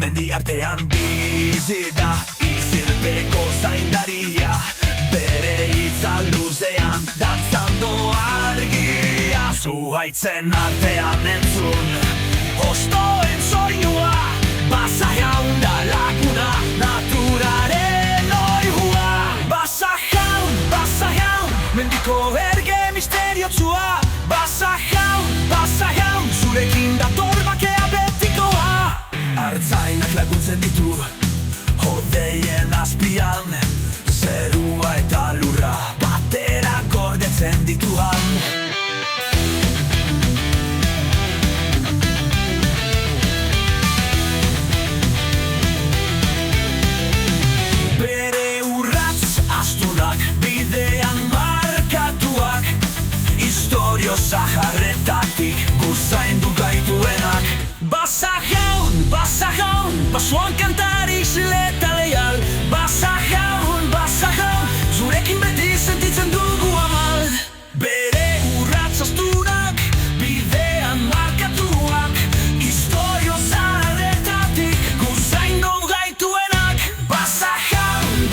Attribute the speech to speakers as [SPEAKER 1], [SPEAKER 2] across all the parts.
[SPEAKER 1] mendi artean bizi da isilpeko zaindaria, bere hitza luzean dantzando argia. Zuhaitzen artean entzun hostoen soinua, Basa Jaun da laguna, naturaren oihua. Basa Jaun, mendiko erge misteriotsua. Basa Jaun, zurekin dator bakea betikoa. Artzainak laguntzen ditu hodeien azpian, zerua eta lurra batera gordetzen dituan. Bere urratz astunak, bidean markatuak, istorio zaharretatik guzaindu gaituenak. Basa Jaun, basoan kantari xileta leial. Basa Jaun, zurekin beti sentitzen dugu amal. Bere urratz astunak, bidean markatuak, istorio zaharretatik guzaindu gaituenak. Basa Jaun,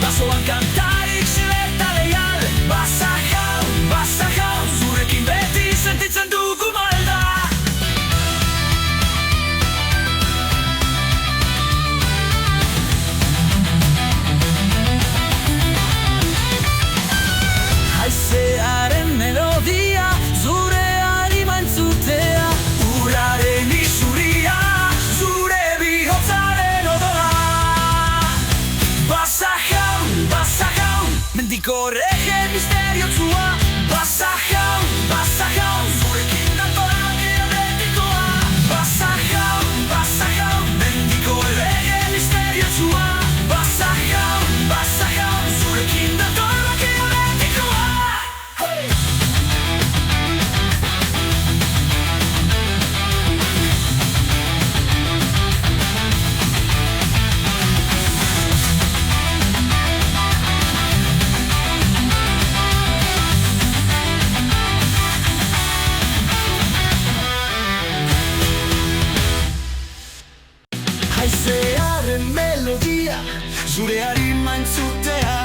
[SPEAKER 1] basoan kantari xileta leial. Basa Jaun, zurekin beti sentitzen dugu malda. Haizearen melodia, zure harima entzutea, uraren isuria, zure bihotzaren odola. Basa Jaun, mendiko erge misteriotsua. Basa Jaun, zurekin dator bakea betikoa. Basa Jaun, mendiko erge misteriotsua. Basa Jaun, zurekin dator bakea betikoa. Haizearen melodia, zure harima entzutea,